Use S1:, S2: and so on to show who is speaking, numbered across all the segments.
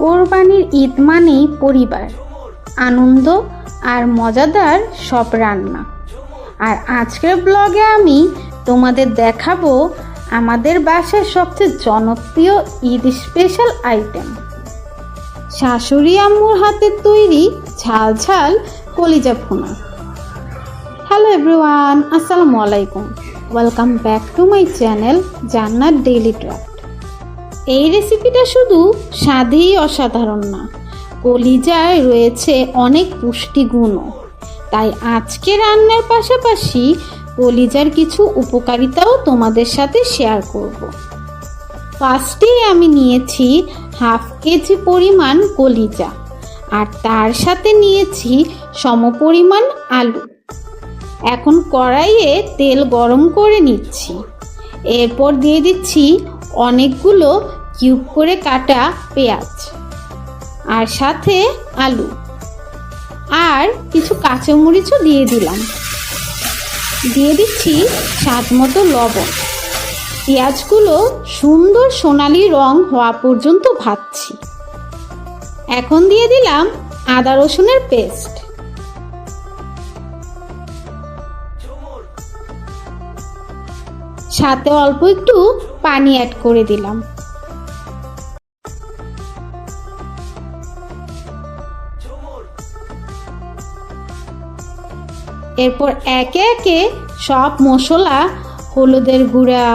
S1: কোরবানির ঈদ মানেই পরিবার, আনন্দ আর মজাদার সব রান্না। আর আজকের ব্লগে আমি তোমাদের দেখাবো আমাদের বাসার সবচেয়ে জনপ্রিয় ঈদ স্পেশাল আইটেম, শাশুড়ি আম্মুর হাতের তৈরি ঝাল ঝাল কলিজা ভুনা। হ্যালো এভরিওয়ান, আসসালামু আলাইকুম, welcome back to my channel জান্নাত ডেইলি ক্রাফট। এই রেসিপিটা শুধু স্বাদেই অসাধারণ না, কলিজায় রয়েছে অনেক পুষ্টিগুণও। তাই আজকে রান্নার পাশাপাশি কলিজার কিছু উপকারিতাও তোমাদের সাথে শেয়ার করব। ফার্স্টেই আমি নিয়েছি হাফ কেজি পরিমাণ কলিজা, আর তার সাথে নিয়েছি সমপরিমাণ আলু। এখন কড়াইয়ে তেল গরম করে নিচ্ছি। এরপর দিয়ে দিচ্ছি অনেকগুলো কিউব করে কাটা পেঁয়াজ, আর সাথে আলু আর কিছু কাঁচামরিচও দিয়ে দিলাম। দিয়ে দিচ্ছি স্বাদ মতো লবণ। পেঁয়াজগুলো সুন্দর সোনালি রং হওয়া পর্যন্ত ভাজছি। এখন দিয়ে দিলাম আদা রসুনের পেস্ট। সাথে অল্প একটু পানি অ্যাড করে দিলাম। এরপর একে একে সব মশলা, হলুদের গুঁড়া,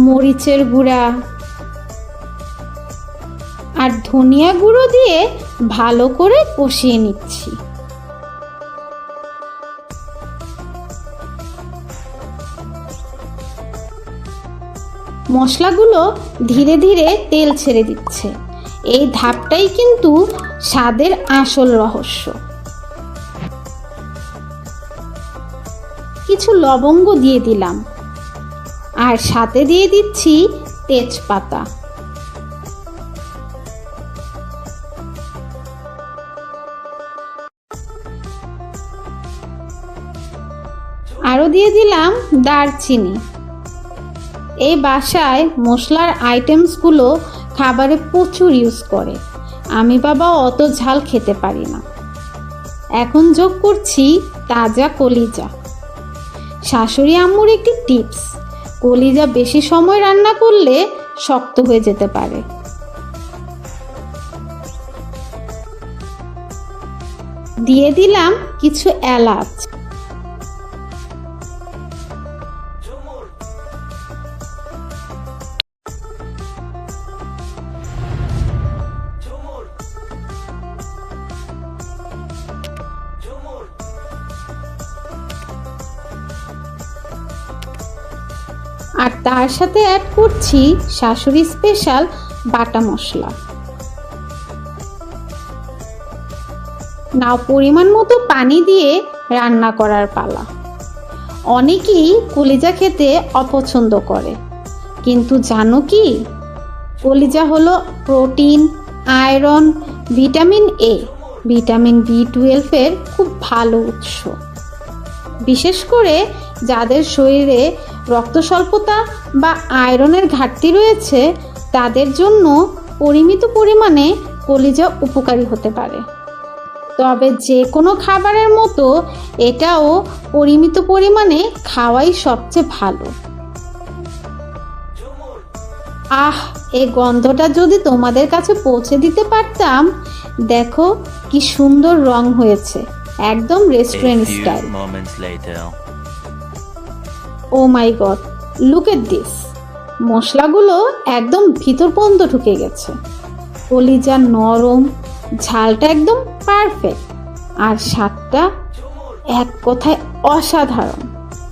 S1: মরিচের গুঁড়া আর ধনিয়া গুঁড়ো দিয়ে ভালো করে কষিয়ে নিচ্ছি। মশলাগুলো ধীরে ধীরে তেল ছেড়ে দিচ্ছে। এই ধাপটাই কিন্তু স্বাদের আসল রহস্য। কিছু লবঙ্গ দিয়ে দিলাম, আর সাথে দিয়ে দিচ্ছি তেজপাতা। আরও দিয়ে দিলাম দারচিনি। এই বাসায় মশলার আইটেমসগুলো খাবারে প্রচুর ইউজ করে। আমি বাবা অত ঝাল খেতে পারি না। এখন যোগ করছি তাজা কলিজা। শাশুড়ি আম্মুর একটি টিপস, কলিজা বেশি সময় রান্না করলে শক্ত হয়ে যেতে পারে। দিয়ে দিলাম কিছু এলাচ। আর তার সাথে অ্যাড করছি শাশুড়ি স্পেশাল বাটা মশলা। নাও পরিমাণ মতো পানি দিয়ে রান্না করার পালা। অনেকেই কলিজা খেতে অপছন্দ করে, কিন্তু জানো কি, কলিজা হলো protein, iron, vitamin A, vitamin বি12 এর খুব ভালো উৎস। বিশেষ করে যাদের শরীরে রক্ত স্বল্পতা বা আয়রনের ঘাটতি রয়েছে, তাদের জন্য পরিমিত পরিমাণে কলিজা উপকারী হতে পারে। তবে যে কোনো খাবারের মতো এটাও পরিমিত পরিমাণে খাওয়াই সবচেয়ে ভালো। এই গন্ধটা যদি তোমাদের কাছে পৌঁছে দিতে পারতাম। দেখো কি সুন্দর রং হয়েছে, একদম restaurant style. Oh my God, look at this. মশলাগুলো একদম ভিতর পর্যন্ত ঢুকে গেছে। কলিজা নরম, ঝালটা একদম পারফেক্ট, আর স্বাদটা এক কথায় অসাধারণ।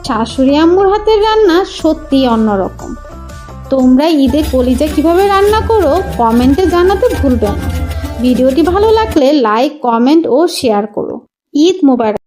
S1: শাশুড়ি আম্মুর হাতের রান্না সত্যিই অন্যরকম। তোমরা ঈদে কলিজা কিভাবে রান্না করো কমেন্টে জানাতে ভুলবে না। ভিডিওটি ভালো লাগলে লাইক, কমেন্ট ও শেয়ার করো। ঈদ মোবারক।